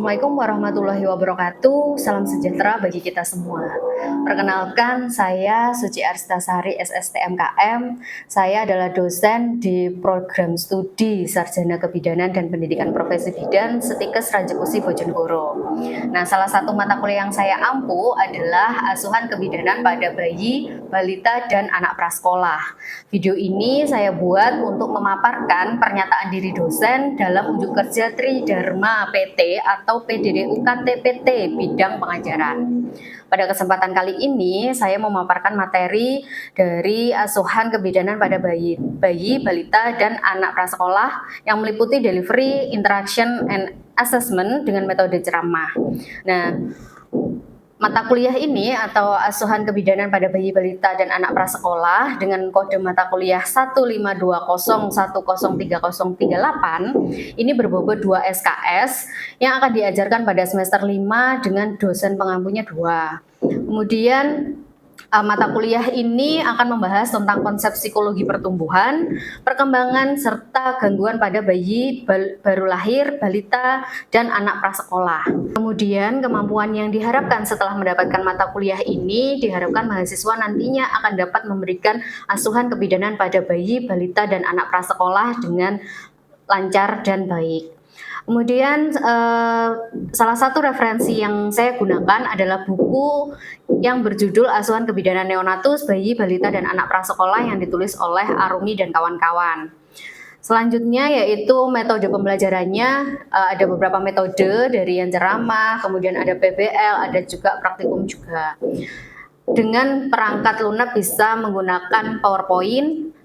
Assalamualaikum warahmatullahi wabarakatuh. Salam sejahtera bagi kita semua. Perkenalkan, saya Suci Arstasari, SSTMKM. Saya adalah dosen di program studi Sarjana Kebidanan dan Pendidikan Profesi Bidan Setikes Rajekusi Bojonegoro. Nah, salah satu mata kuliah yang saya ampu adalah asuhan kebidanan pada bayi, balita, dan anak prasekolah. Video ini saya buat untuk memaparkan pernyataan diri dosen dalam unjuk kerja Tridharma PT atau PDDU KTPT bidang pengajaran. Pada kesempatan kali ini saya memaparkan materi dari asuhan kebidanan pada bayi, balita, dan anak prasekolah yang meliputi delivery, interaction, and assessment dengan metode ceramah. Nah, mata kuliah ini atau asuhan kebidanan pada bayi, balita, dan anak prasekolah dengan kode mata kuliah 152010338 ini berbobot 2 SKS yang akan diajarkan pada semester 5 dengan dosen pengampunya 2. Kemudian mata kuliah ini akan membahas tentang konsep psikologi pertumbuhan, perkembangan, serta gangguan pada bayi, baru lahir, balita, dan anak prasekolah. Kemudian kemampuan yang diharapkan setelah mendapatkan mata kuliah ini diharapkan mahasiswa nantinya akan dapat memberikan asuhan kebidanan pada bayi, balita, dan anak prasekolah dengan lancar dan baik. Kemudian salah satu referensi yang saya gunakan adalah buku yang berjudul Asuhan Kebidanan Neonatus, Bayi, Balita, dan Anak Prasekolah yang ditulis oleh Arumi dan kawan-kawan. Selanjutnya yaitu metode pembelajarannya, ada beberapa metode dari yang ceramah, kemudian ada PBL, ada juga praktikum juga. Dengan perangkat lunak bisa menggunakan PowerPoint,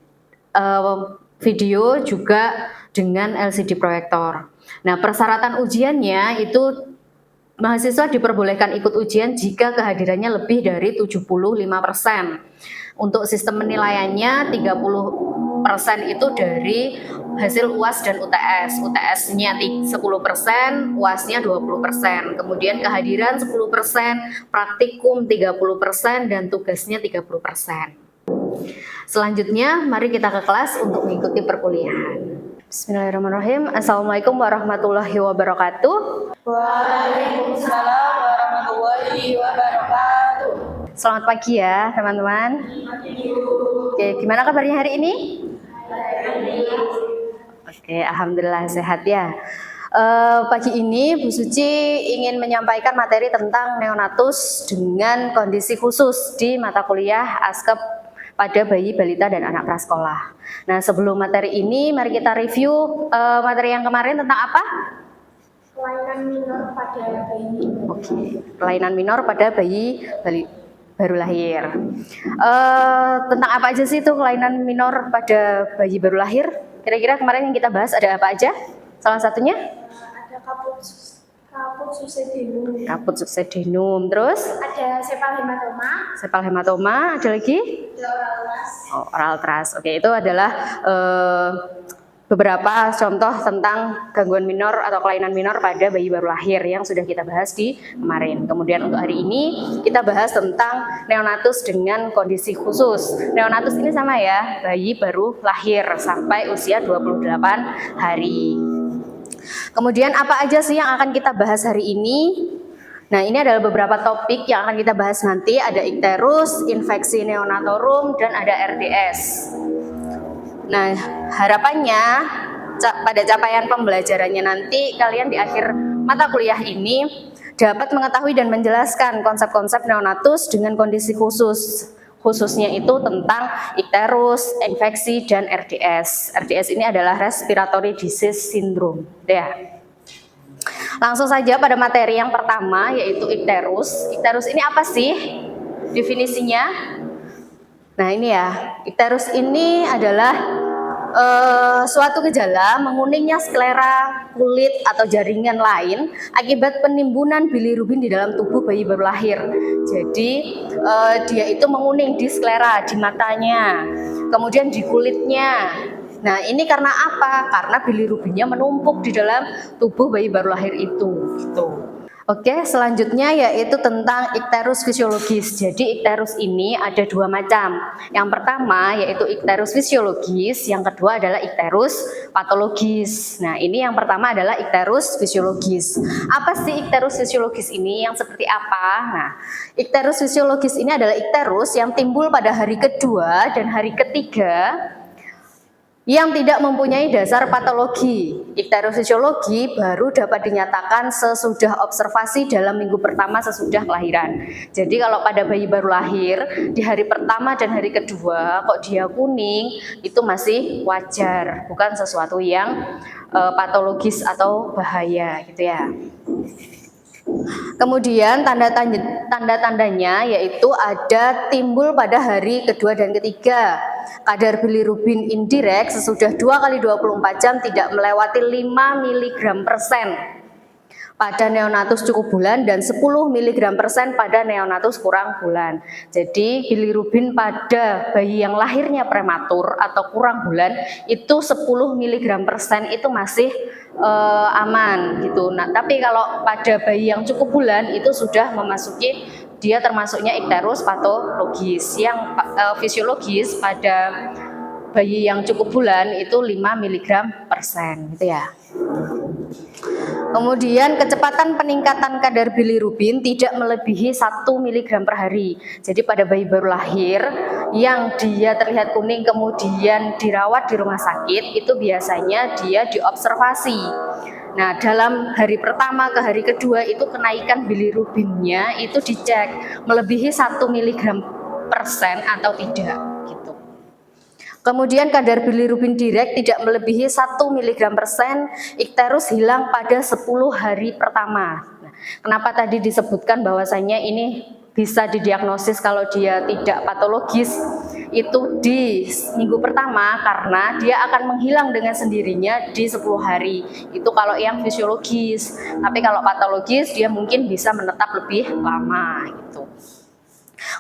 video juga dengan LCD proyektor. Nah, persyaratan ujiannya itu mahasiswa diperbolehkan ikut ujian jika kehadirannya lebih dari 75%. Untuk sistem penilaiannya 30% itu dari hasil UAS dan UTS. UTS-nya 10%, UAS-nya 20%. Kemudian kehadiran 10%, praktikum 30%, dan tugasnya 30%. Selanjutnya, mari kita ke kelas untuk mengikuti perkuliahan. Bismillahirrahmanirrahim. Assalamualaikum warahmatullahi wabarakatuh. Waalaikumsalam warahmatullahi wabarakatuh. Selamat pagi ya teman-teman. Oke, gimana kabarnya hari ini? Oke, alhamdulillah sehat ya. Pagi ini Bu Suci ingin menyampaikan materi tentang neonatus dengan kondisi khusus di mata kuliah ASKEP pada bayi, balita, dan anak prasekolah. Nah, sebelum materi ini, mari kita review materi yang kemarin tentang apa? Kelainan minor pada bayi. Oke, kelainan minor pada bayi baru lahir. Tentang apa aja sih itu kelainan minor pada bayi baru lahir? Kira-kira kemarin yang kita bahas ada apa aja? Salah satunya? Ada kaput succedenum. Kaput succedenum. Terus? Ada sepal hematoma. Sepal hematoma. Ada lagi? Ada oral thrust. Oh, oral thrust. Oke, itu adalah beberapa contoh tentang gangguan minor atau kelainan minor pada bayi baru lahir yang sudah kita bahas di kemarin. Kemudian untuk hari ini kita bahas tentang neonatus dengan kondisi khusus. Neonatus ini sama ya, bayi baru lahir sampai usia 28 hari. Kemudian apa aja sih yang akan kita bahas hari ini? Nah, ini adalah beberapa topik yang akan kita bahas nanti. Ada ikterus, infeksi neonatorum, dan ada RDS. Nah, harapannya pada capaian pembelajarannya nanti kalian di akhir mata kuliah ini dapat mengetahui dan menjelaskan konsep-konsep neonatus dengan kondisi khusus. Khususnya itu tentang ikterus, infeksi, dan RDS. RDS ini adalah Respiratory Disease Syndrome. Ya. Langsung saja pada materi yang pertama yaitu ikterus. Ikterus ini apa sih definisinya? Nah, ini ya, ikterus ini adalah suatu gejala menguningnya sklera kulit atau jaringan lain akibat penimbunan bilirubin di dalam tubuh bayi baru lahir. Jadi dia itu menguning di sklera, di matanya, kemudian di kulitnya. Nah, ini karena apa? Karena bilirubinnya menumpuk di dalam tubuh bayi baru lahir itu. Gitu. Oke, selanjutnya yaitu tentang ikterus fisiologis. Jadi ikterus ini ada dua macam. Yang pertama yaitu ikterus fisiologis, yang kedua adalah ikterus patologis. Nah, ini yang pertama adalah ikterus fisiologis. Apa sih ikterus fisiologis ini? Yang seperti apa? Nah, ikterus fisiologis ini adalah ikterus yang timbul pada hari kedua dan hari ketiga yang tidak mempunyai dasar patologi. Ikterus fisiologi baru dapat dinyatakan sesudah observasi dalam minggu pertama sesudah kelahiran. Jadi kalau pada bayi baru lahir, di hari pertama dan hari kedua kok dia kuning, itu masih wajar, bukan sesuatu yang patologis atau bahaya gitu ya. Kemudian tanda-tandanya yaitu ada timbul pada hari kedua dan ketiga. Kadar bilirubin indirek sesudah 2 kali 24 jam tidak melewati 5 mg/% pada neonatus cukup bulan dan 10 mg/% pada neonatus kurang bulan. Jadi bilirubin pada bayi yang lahirnya prematur atau kurang bulan itu 10 mg/% itu masih aman gitu. Nah, tapi kalau pada bayi yang cukup bulan itu sudah memasuki, dia termasuknya ikterus patologis. Yang fisiologis pada bayi yang cukup bulan itu 5 mg/% gitu ya. Kemudian kecepatan peningkatan kadar bilirubin tidak melebihi 1 mg per hari. Jadi pada bayi baru lahir yang dia terlihat kuning kemudian dirawat di rumah sakit, itu biasanya dia diobservasi. Nah, dalam hari pertama ke hari kedua itu kenaikan bilirubinnya itu dicek melebihi 1 mg/% atau tidak gitu. Kemudian kadar bilirubin direk tidak melebihi 1 mg/%, ikterus hilang pada 10 hari pertama. Nah, kenapa tadi disebutkan bahwasanya ini bisa didiagnosis kalau dia tidak patologis itu di minggu pertama, karena dia akan menghilang dengan sendirinya di 10 hari. Itu kalau yang fisiologis. Tapi kalau patologis dia mungkin bisa menetap lebih lama gitu.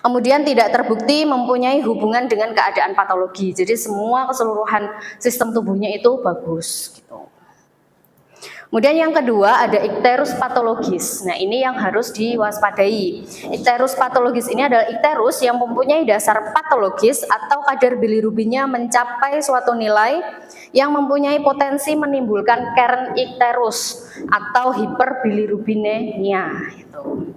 Kemudian tidak terbukti mempunyai hubungan dengan keadaan patologi. Jadi semua keseluruhan sistem tubuhnya itu bagus gitu. Kemudian yang kedua ada ikterus patologis. Nah, ini yang harus diwaspadai. Ikterus patologis ini adalah ikterus yang mempunyai dasar patologis atau kadar bilirubinnya mencapai suatu nilai yang mempunyai potensi menimbulkan Kern ikterus atau hiperbilirubinemia gitu.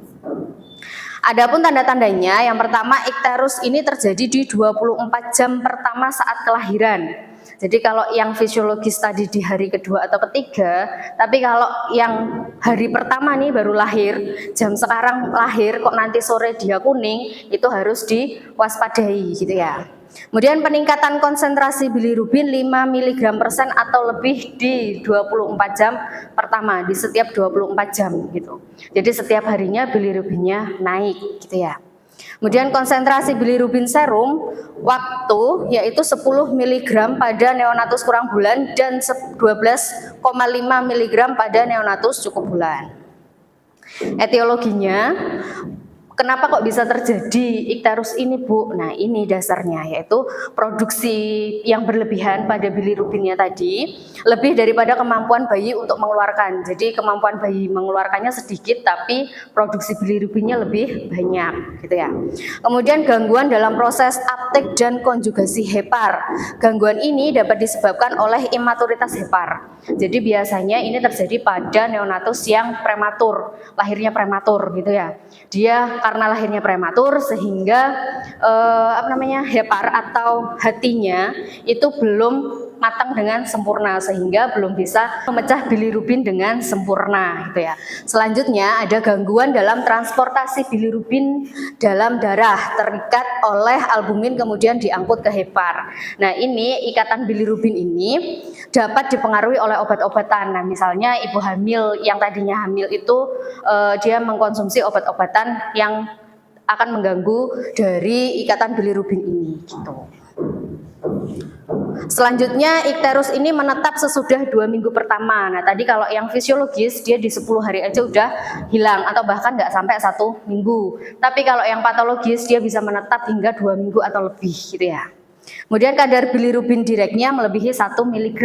Adapun tanda-tandanya, yang pertama ikterus ini terjadi di 24 jam pertama saat kelahiran. Jadi kalau yang fisiologis tadi di hari kedua atau ketiga, tapi kalau yang hari pertama nih baru lahir, jam sekarang lahir kok nanti sore dia kuning, itu harus diwaspadai gitu ya. Kemudian peningkatan konsentrasi bilirubin 5 mg/% atau lebih di 24 jam pertama, di setiap 24 jam gitu. Jadi setiap harinya bilirubinnya naik gitu ya. Kemudian konsentrasi bilirubin serum waktu yaitu 10 mg pada neonatus kurang bulan dan 12,5 mg pada neonatus cukup bulan. Etiologinya, kenapa kok bisa terjadi ikterus ini, Bu? Nah, ini dasarnya yaitu produksi yang berlebihan pada bilirubinnya tadi lebih daripada kemampuan bayi untuk mengeluarkan. Jadi kemampuan bayi mengeluarkannya sedikit tapi produksi bilirubinnya lebih banyak gitu ya. Kemudian gangguan dalam proses uptake dan konjugasi hepar. Gangguan ini dapat disebabkan oleh imaturitas hepar. Jadi biasanya ini terjadi pada neonatus yang prematur, lahirnya prematur gitu ya. Dia karena lahirnya prematur sehingga hepar atau hatinya itu belum matang dengan sempurna sehingga belum bisa memecah bilirubin dengan sempurna gitu ya. Selanjutnya ada gangguan dalam transportasi bilirubin dalam darah terikat oleh albumin kemudian diangkut ke hepar. Nah, ini ikatan bilirubin ini dapat dipengaruhi oleh obat-obatan. Nah, misalnya ibu hamil yang tadinya hamil itu dia mengkonsumsi obat-obatan yang akan mengganggu dari ikatan bilirubin ini gitu. Selanjutnya ikterus ini menetap sesudah 2 minggu pertama. Nah, tadi kalau yang fisiologis dia di 10 hari aja udah hilang atau bahkan nggak sampai 1 minggu. Tapi kalau yang patologis dia bisa menetap hingga 2 minggu atau lebih gitu ya. Kemudian kadar bilirubin direknya melebihi 1 mg.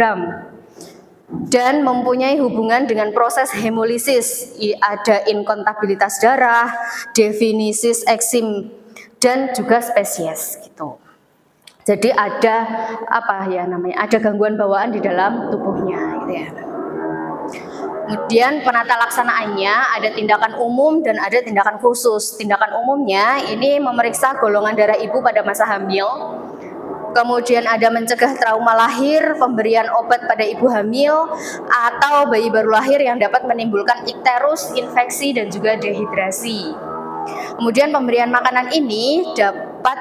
dan mempunyai hubungan dengan proses hemolisis. Ada inkontabilitas darah, definisis eksim, dan juga spesies gitu. Jadi ada ada gangguan bawaan di dalam tubuhnya gitu ya. Kemudian penata laksanaannya ada tindakan umum dan ada tindakan khusus. Tindakan umumnya ini memeriksa golongan darah ibu pada masa hamil. Kemudian ada mencegah trauma lahir, pemberian obat pada ibu hamil atau bayi baru lahir yang dapat menimbulkan ikterus, infeksi dan juga dehidrasi. Kemudian pemberian makanan ini dapat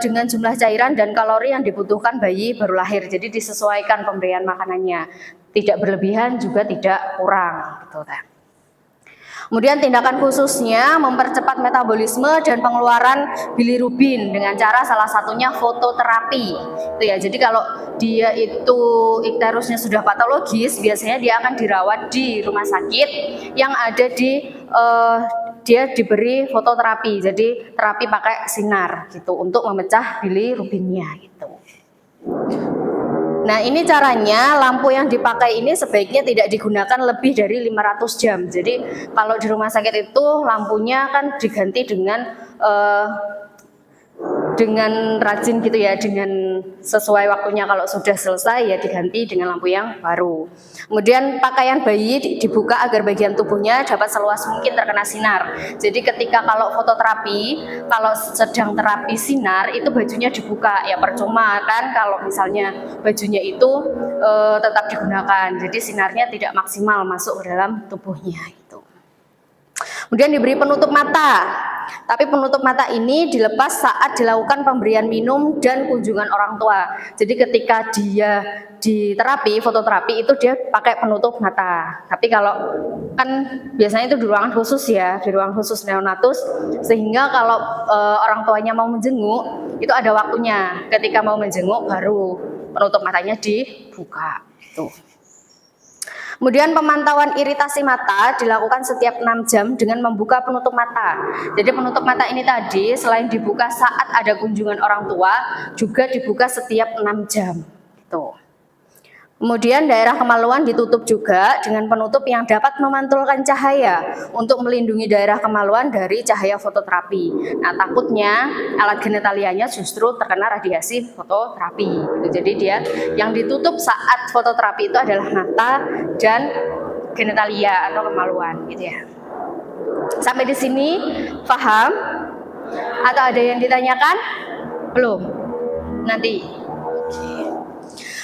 dengan jumlah cairan dan kalori yang dibutuhkan bayi baru lahir. Jadi disesuaikan pemberian makanannya, tidak berlebihan juga tidak kurang. Gitu. Kemudian tindakan khususnya mempercepat metabolisme dan pengeluaran bilirubin dengan cara salah satunya fototerapi. Itu ya. Jadi kalau dia itu ikterusnya sudah patologis, biasanya dia akan dirawat di rumah sakit yang ada di dia diberi fototerapi. Jadi terapi pakai sinar gitu untuk memecah bilirubinnya gitu. Nah, ini caranya, lampu yang dipakai ini sebaiknya tidak digunakan lebih dari 500 jam. Jadi kalau di rumah sakit itu lampunya kan diganti dengan rajin gitu ya, dengan sesuai waktunya. Kalau sudah selesai ya diganti dengan lampu yang baru. Kemudian pakaian bayi dibuka agar bagian tubuhnya dapat seluas mungkin terkena sinar. Jadi ketika kalau fototerapi, kalau sedang terapi sinar itu bajunya dibuka, ya percuma kan kalau misalnya bajunya itu tetap digunakan. Jadi sinarnya tidak maksimal masuk ke dalam tubuhnya itu. Kemudian diberi penutup mata. Tapi penutup mata ini dilepas saat dilakukan pemberian minum dan kunjungan orang tua. Jadi ketika dia di terapi, fototerapi itu dia pakai penutup mata. Tapi kalau kan biasanya itu di ruangan khusus ya, di ruang khusus neonatus, sehingga kalau orang tuanya mau menjenguk, itu ada waktunya. Ketika mau menjenguk baru penutup matanya dibuka. Tuh. Kemudian pemantauan iritasi mata dilakukan setiap 6 jam dengan membuka penutup mata. Jadi penutup mata ini tadi selain dibuka saat ada kunjungan orang tua, juga dibuka setiap 6 jam. Gitu. Kemudian daerah kemaluan ditutup juga dengan penutup yang dapat memantulkan cahaya untuk melindungi daerah kemaluan dari cahaya fototerapi. Nah, takutnya alat genitalianya justru terkena radiasi fototerapi. Jadi dia yang ditutup saat fototerapi itu adalah mata dan genitalia atau kemaluan, gitu ya. Sampai di sini paham? Atau ada yang ditanyakan? Belum? Nanti.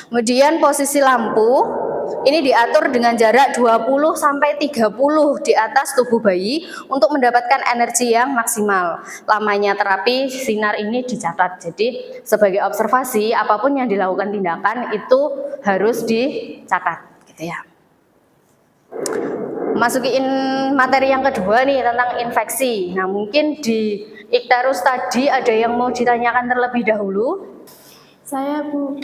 Kemudian posisi lampu ini diatur dengan jarak 20 sampai 30 di atas tubuh bayi untuk mendapatkan energi yang maksimal. Lamanya terapi sinar ini dicatat. Jadi sebagai observasi apapun yang dilakukan tindakan itu harus dicatat, gitu ya. Masukin materi yang kedua nih tentang infeksi. Nah, mungkin di ikterus tadi ada yang mau ditanyakan terlebih dahulu? Saya Bu.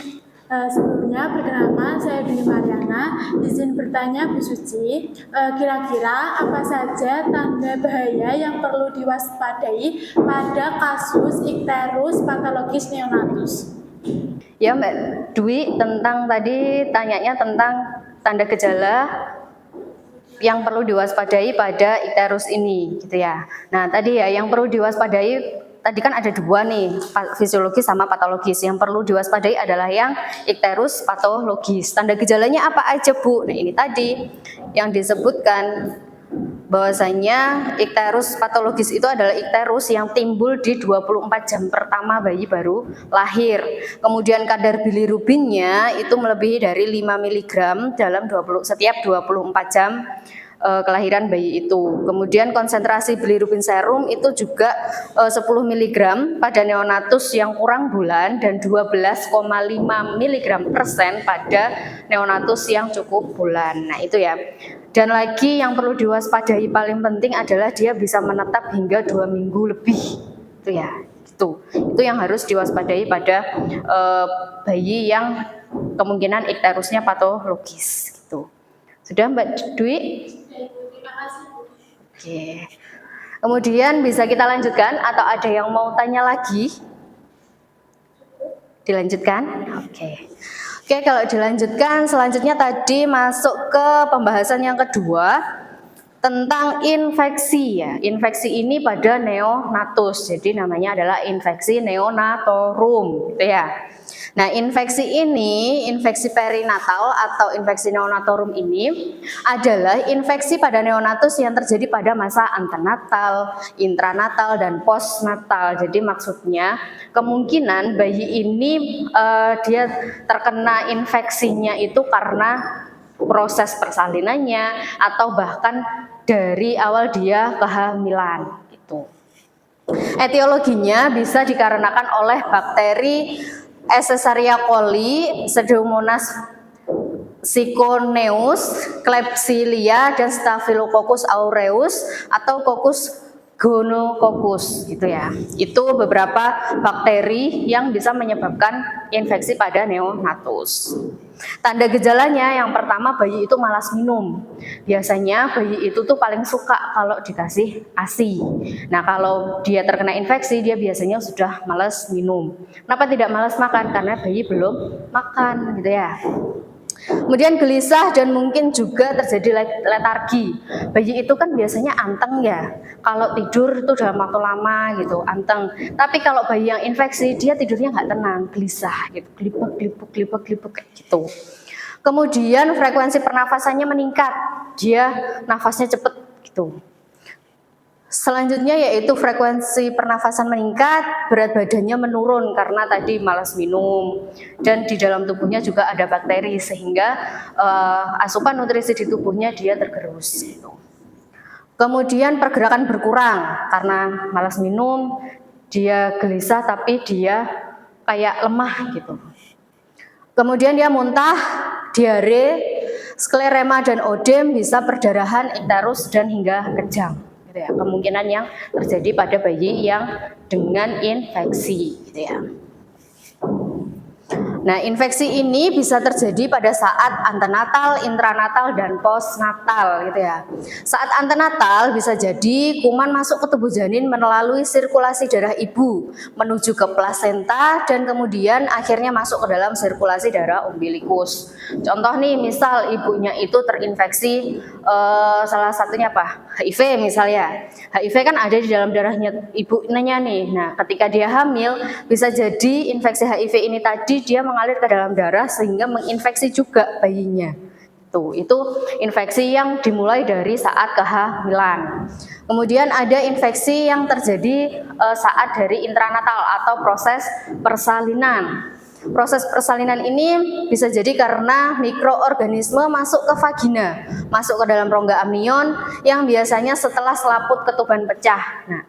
Sebelumnya perkenalkan saya Dini Mariana, izin bertanya Bu Suci, kira-kira apa saja tanda bahaya yang perlu diwaspadai pada kasus ikterus patologis neonatus? Ya Mbak Dwi, tentang tadi tanyanya tentang tanda gejala yang perlu diwaspadai pada ikterus ini gitu ya. Nah tadi ya yang perlu diwaspadai tadi kan ada dua nih, fisiologis sama patologis. Yang perlu diwaspadai adalah yang ikterus patologis. Tanda gejalanya apa aja Bu? Nah ini tadi yang disebutkan bahwasanya ikterus patologis itu adalah ikterus yang timbul di 24 jam pertama bayi baru lahir. Kemudian kadar bilirubinnya itu melebihi dari 5 mg dalam setiap 24 jam kelahiran bayi itu. Kemudian konsentrasi bilirubin serum itu juga 10 mg pada neonatus yang kurang bulan dan 12,5 mg% pada neonatus yang cukup bulan. Nah itu ya. Dan lagi yang perlu diwaspadai paling penting adalah dia bisa menetap hingga 2 minggu lebih. Itu ya. Itu yang harus diwaspadai pada bayi yang kemungkinan ikterusnya patologis gitu. Sudah Mbak Dwi? Terima kasih Bu. Oke. Kemudian bisa kita lanjutkan atau ada yang mau tanya lagi? Dilanjutkan? Oke. Oke, kalau dilanjutkan, selanjutnya tadi masuk ke pembahasan yang kedua tentang infeksi ya. Infeksi ini pada neonatus, jadi namanya adalah infeksi neonatorum, gitu ya. Nah, infeksi ini, infeksi perinatal atau infeksi neonatorum ini adalah infeksi pada neonatus yang terjadi pada masa antenatal, intranatal, dan postnatal. Jadi maksudnya kemungkinan bayi ini dia terkena infeksinya itu karena proses persalinannya atau bahkan dari awal dia kehamilan gitu. Etiologinya bisa dikarenakan oleh bakteri Escherichia coli, Pseudomonas Ciconeus, Klebsiella, dan Staphylococcus aureus atau Coccus gonococcus gitu ya. Itu beberapa bakteri yang bisa menyebabkan infeksi pada neonatus. Tanda gejalanya yang pertama, bayi itu malas minum. Biasanya bayi itu tuh paling suka kalau dikasih ASI. Nah, kalau dia terkena infeksi, dia biasanya sudah malas minum. Kenapa tidak malas makan? Karena bayi belum makan gitu ya. Kemudian gelisah dan mungkin juga terjadi letargi. Bayi itu kan biasanya anteng ya. Kalau tidur itu dalam waktu lama gitu, anteng. Tapi kalau bayi yang infeksi, dia tidurnya nggak tenang, gelisah gitu, gelipuk kayak gitu. Kemudian frekuensi pernafasannya meningkat, dia nafasnya cepet gitu. Selanjutnya yaitu frekuensi pernafasan meningkat, berat badannya menurun karena tadi malas minum, dan di dalam tubuhnya juga ada bakteri sehingga asupan nutrisi di tubuhnya dia tergerus. Gitu. Kemudian pergerakan berkurang karena malas minum, dia gelisah tapi dia kayak lemah gitu. Kemudian dia muntah, diare, sklerema dan odem, bisa perdarahan, ikterus dan hingga kejang. Gitu ya, kemungkinan yang terjadi pada bayi yang dengan infeksi gitu ya. Nah, infeksi ini bisa terjadi pada saat antenatal, intranatal, dan postnatal gitu ya. Saat antenatal bisa jadi kuman masuk ke tubuh janin melalui sirkulasi darah ibu menuju ke plasenta dan kemudian akhirnya masuk ke dalam sirkulasi darah umbilikus. Contoh nih, misal ibunya itu terinfeksi salah satunya apa? HIV misalnya. HIV kan ada di dalam darahnya ibunya nih. Nah, ketika dia hamil bisa jadi infeksi HIV ini tadi dia mengalir ke dalam darah sehingga menginfeksi juga bayinya. Itu infeksi yang dimulai dari saat kehamilan. Kemudian ada infeksi yang terjadi saat dari intranatal atau proses persalinan. Proses persalinan ini bisa jadi karena mikroorganisme masuk ke vagina, masuk ke dalam rongga amnion yang biasanya setelah selaput ketuban pecah. Nah,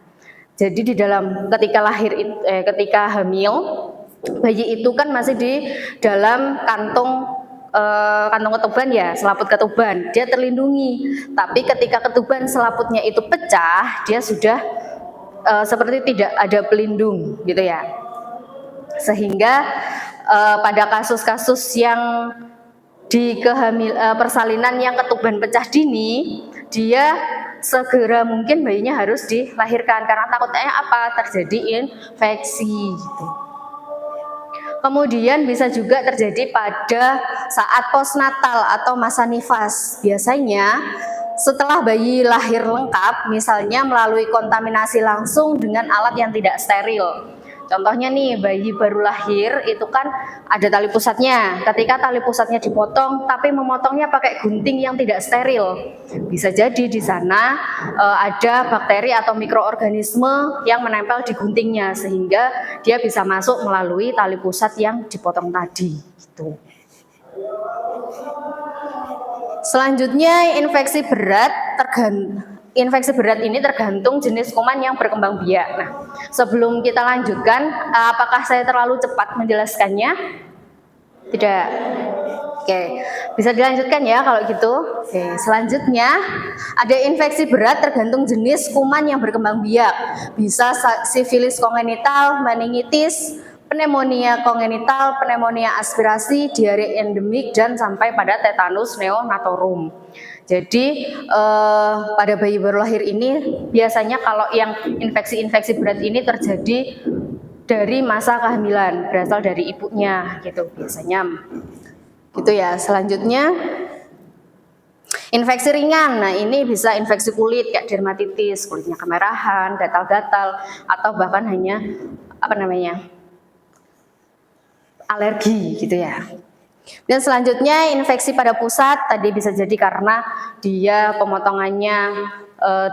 jadi di dalam ketika hamil, bayi itu kan masih di dalam kantong ketuban ya, selaput ketuban, dia terlindungi. Tapi ketika ketuban selaputnya itu pecah, dia sudah seperti tidak ada pelindung gitu ya. Sehingga pada kasus-kasus yang di persalinan yang ketuban pecah dini, dia segera mungkin bayinya harus dilahirkan karena takutnya apa? Terjadi infeksi gitu. Kemudian bisa juga terjadi pada saat postnatal atau masa nifas. Biasanya setelah bayi lahir lengkap, misalnya melalui kontaminasi langsung dengan alat yang tidak steril. Contohnya nih, bayi baru lahir itu kan ada tali pusatnya. Ketika tali pusatnya dipotong, tapi memotongnya pakai gunting yang tidak steril, bisa jadi di sana ada bakteri atau mikroorganisme yang menempel di guntingnya sehingga dia bisa masuk melalui tali pusat yang dipotong tadi. Gitu. Selanjutnya infeksi berat Infeksi berat ini tergantung jenis kuman yang berkembang biak. Nah, sebelum kita lanjutkan, apakah saya terlalu cepat menjelaskannya? Tidak. Oke, bisa dilanjutkan ya kalau gitu. Oke, selanjutnya ada infeksi berat tergantung jenis kuman yang berkembang biak. Bisa sifilis kongenital, meningitis, pneumonia kongenital, pneumonia aspirasi, diare endemik, dan sampai pada tetanus neonatorum. Jadi pada bayi baru lahir ini biasanya kalau yang infeksi-infeksi berat ini terjadi dari masa kehamilan, berasal dari ibunya gitu biasanya. Gitu ya. Selanjutnya infeksi ringan. Nah, ini bisa infeksi kulit kayak dermatitis, kulitnya kemerahan, gatal-gatal, atau bahkan hanya alergi gitu ya. Dan selanjutnya infeksi pada pusat, tadi bisa jadi karena dia pemotongannya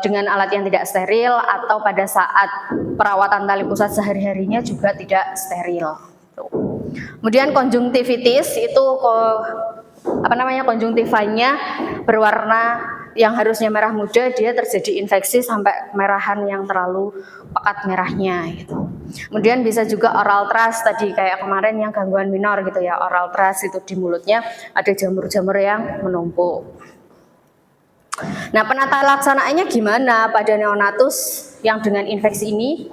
dengan alat yang tidak steril, atau pada saat perawatan tali pusat sehari-harinya juga tidak steril. Kemudian konjungtivitis itu konjungtivanya berwarna yang harusnya merah muda, dia terjadi infeksi sampai merahan yang terlalu pekat merahnya gitu. Kemudian bisa juga oral thrush tadi kayak kemarin yang gangguan minor gitu ya. Oral thrush itu di mulutnya ada jamur-jamur yang menumpuk. Nah, penata laksanaannya gimana pada neonatus yang dengan infeksi ini?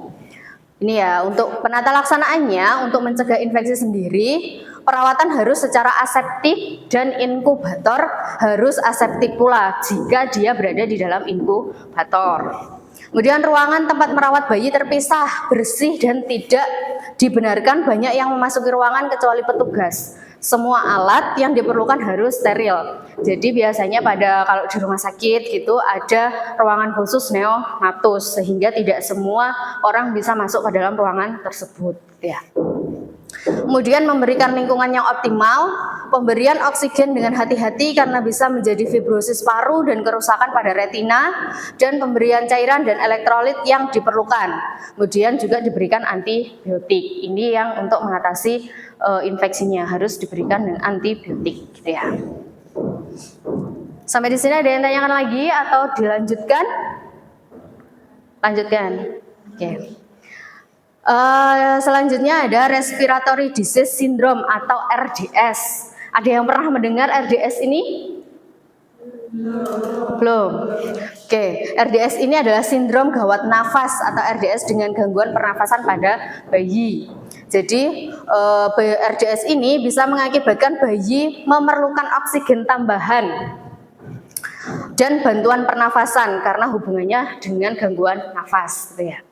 Ini ya, untuk penata laksanaannya, untuk mencegah infeksi sendiri, perawatan harus secara aseptik dan inkubator harus aseptik pula jika dia berada di dalam inkubator. Kemudian ruangan tempat merawat bayi terpisah, bersih dan tidak dibenarkan banyak yang memasuki ruangan kecuali petugas. Semua alat yang diperlukan harus steril. Jadi biasanya kalau di rumah sakit gitu ada ruangan khusus neonatus sehingga tidak semua orang bisa masuk ke dalam ruangan tersebut ya. Kemudian memberikan lingkungan yang optimal, pemberian oksigen dengan hati-hati karena bisa menjadi fibrosis paru dan kerusakan pada retina, dan pemberian cairan dan elektrolit yang diperlukan. Kemudian juga diberikan antibiotik. Ini yang untuk mengatasi infeksinya harus diberikan dengan antibiotik gitu ya. Sampai di sini ada yang tanyakan lagi atau dilanjutkan? Lanjutkan. Oke. Selanjutnya ada Respiratory Disease Syndrome atau RDS. Ada yang pernah mendengar RDS ini? Belum. Oke, RDS ini adalah sindrom gawat nafas atau RDS dengan gangguan pernafasan pada bayi. Jadi RDS ini bisa mengakibatkan bayi memerlukan oksigen tambahan dan bantuan pernafasan karena hubungannya dengan gangguan nafas gitu ya.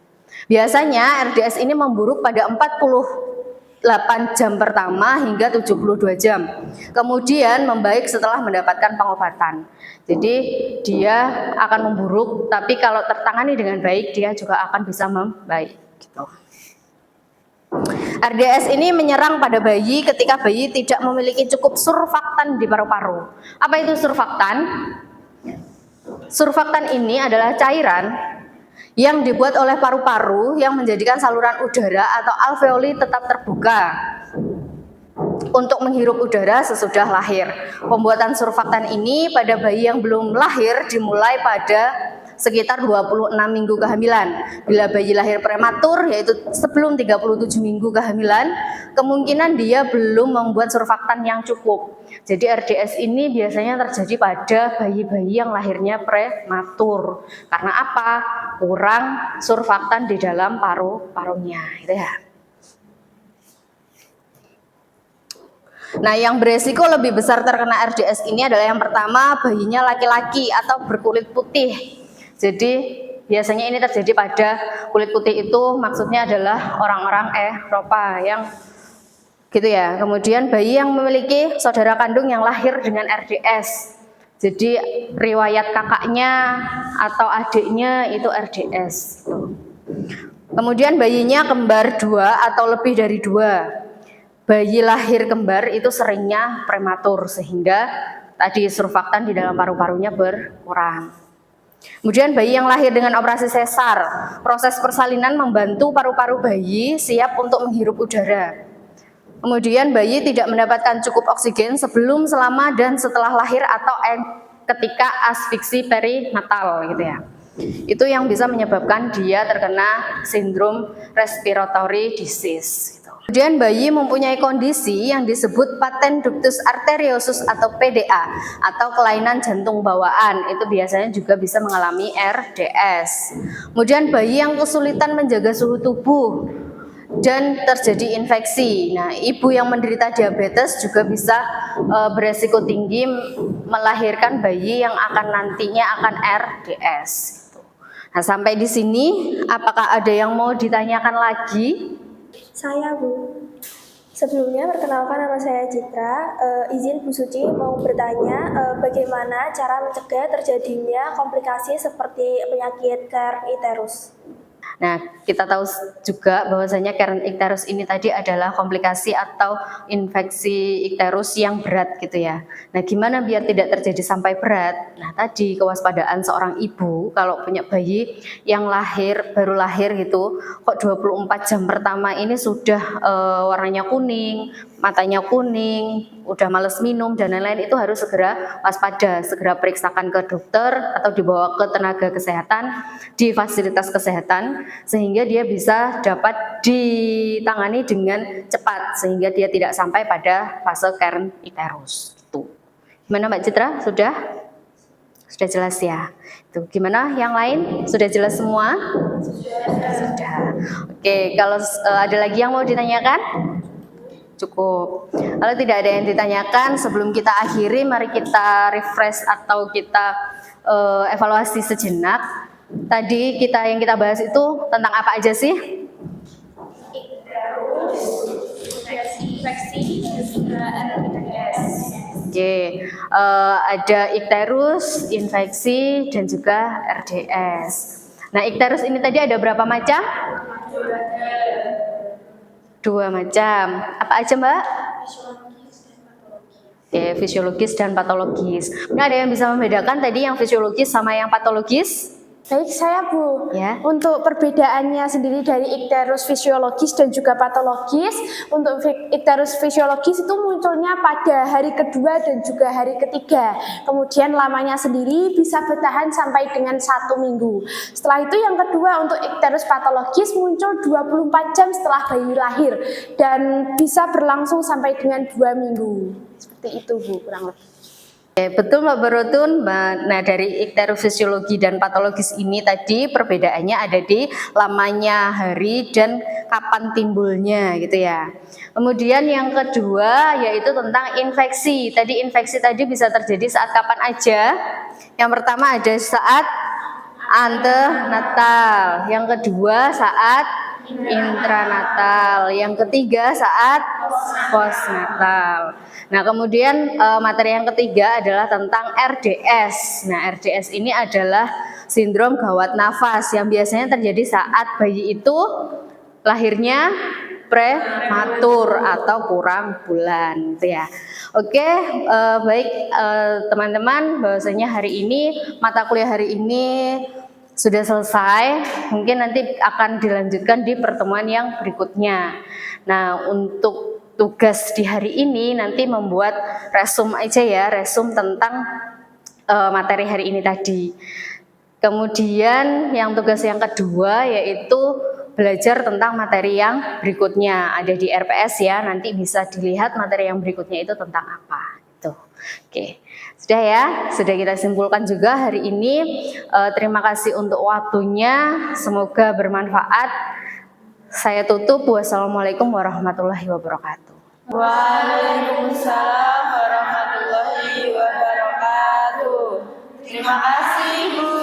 Biasanya RDS ini memburuk pada 48 jam pertama hingga 72 jam. Kemudian membaik setelah mendapatkan pengobatan. Jadi dia akan memburuk, tapi kalau tertangani dengan baik dia juga akan bisa membaik gitu. RDS ini menyerang pada bayi ketika bayi tidak memiliki cukup surfaktan di paru-paru. Apa itu surfaktan? Surfaktan ini adalah cairan yang dibuat oleh paru-paru yang menjadikan saluran udara atau alveoli tetap terbuka untuk menghirup udara sesudah lahir. Pembuatan surfaktan ini pada bayi yang belum lahir dimulai pada sekitar 26 minggu kehamilan. Bila bayi lahir prematur, yaitu sebelum 37 minggu kehamilan, kemungkinan dia belum membuat surfaktan yang cukup. Jadi RDS ini biasanya terjadi pada bayi-bayi yang lahirnya prematur. Karena apa? Kurang surfaktan di dalam paru-parunya, gitu ya. Nah, yang beresiko lebih besar terkena RDS ini adalah yang pertama, bayinya laki-laki atau berkulit putih. Jadi biasanya ini terjadi pada kulit putih itu maksudnya adalah orang-orang Eropa yang gitu ya. Kemudian bayi yang memiliki saudara kandung yang lahir dengan RDS. Jadi riwayat kakaknya atau adiknya itu RDS. Kemudian bayinya kembar 2 atau lebih dari 2. Bayi lahir kembar itu seringnya prematur sehingga tadi surfaktan di dalam paru-parunya berkurang. Kemudian bayi yang lahir dengan operasi sesar, proses persalinan membantu paru-paru bayi siap untuk menghirup udara. Kemudian bayi tidak mendapatkan cukup oksigen sebelum, selama, dan setelah lahir atau ketika asfiksi perinatal gitu ya. Itu yang bisa menyebabkan dia terkena sindrom respiratory disease. Kemudian bayi mempunyai kondisi yang disebut patent ductus arteriosus atau PDA atau kelainan jantung bawaan. Itu biasanya juga bisa mengalami RDS. Kemudian bayi yang kesulitan menjaga suhu tubuh dan terjadi infeksi. Nah, ibu yang menderita diabetes juga bisa beresiko tinggi melahirkan bayi yang nantinya akan RDS. Nah, sampai di sini apakah ada yang mau ditanyakan lagi? Saya, Bu. Sebelumnya, perkenalkan nama saya Citra. Izin Bu Suci mau bertanya bagaimana cara mencegah terjadinya komplikasi seperti penyakit Kern iterus. Nah, kita tahu juga bahwasanya Kern icterus ini tadi adalah komplikasi atau infeksi icterus yang berat gitu ya. Nah, gimana biar tidak terjadi sampai berat? Nah, tadi kewaspadaan seorang ibu kalau punya bayi yang baru lahir gitu, kok 24 jam pertama ini sudah warnanya kuning, matanya kuning, udah males minum dan lain-lain, itu harus segera waspada, segera periksakan ke dokter atau dibawa ke tenaga kesehatan di fasilitas kesehatan sehingga dia bisa dapat ditangani dengan cepat sehingga dia tidak sampai pada fase Kern iterus. Itu. Gimana Mbak Citra? Sudah jelas ya? Itu gimana yang lain? Sudah jelas semua? Sudah. Oke, kalau ada lagi yang mau ditanyakan? Cukup. Kalau tidak ada yang ditanyakan, sebelum kita akhiri, mari kita refresh atau kita evaluasi sejenak. Tadi yang kita bahas itu tentang apa aja sih? Infeksi, RDS. Oke, ada ikterus, infeksi, dan juga RDS. Nah, ikterus ini tadi ada berapa macam? 2 macam. Apa aja Mbak? Oke, fisiologis dan patologis. Nah, ada yang bisa membedakan tadi yang fisiologis sama yang patologis? Baik, saya Bu. Ya. Untuk perbedaannya sendiri dari ikterus fisiologis dan juga patologis, untuk ikterus fisiologis itu munculnya pada hari kedua dan juga hari ketiga. Kemudian lamanya sendiri bisa bertahan sampai dengan 1 minggu. Setelah itu yang kedua untuk ikterus patologis muncul 24 jam setelah bayi lahir dan bisa berlangsung sampai dengan 2 minggu. Seperti itu Bu, kurang lebih. Betul Mbak Barotun. Nah, dari ikterus fisiologi dan patologis ini tadi perbedaannya ada di lamanya hari dan kapan timbulnya gitu ya. Kemudian yang kedua yaitu tentang infeksi. Infeksi tadi bisa terjadi saat kapan aja? Yang pertama ada saat antenatal, yang kedua saat intranatal, yang ketiga saat postnatal. Nah, kemudian materi yang ketiga adalah tentang RDS. Nah, RDS ini adalah sindrom gawat nafas yang biasanya terjadi saat bayi itu lahirnya prematur atau kurang bulan gitu ya. Oke, baik teman-teman, bahwasanya hari ini mata kuliah hari ini sudah selesai. Mungkin nanti akan dilanjutkan di pertemuan yang berikutnya. Nah, untuk tugas di hari ini nanti membuat resume aja ya, resume tentang materi hari ini tadi. Kemudian yang tugas yang kedua yaitu belajar tentang materi yang berikutnya. Ada di RPS ya, nanti bisa dilihat materi yang berikutnya itu tentang apa. Tuh. Oke. Sudah ya, sudah kita simpulkan juga hari ini. Terima kasih untuk waktunya, semoga bermanfaat. Saya tutup. Wassalamualaikum warahmatullahi wabarakatuh. Waalaikumsalam warahmatullahi wabarakatuh. Terima kasih Bu.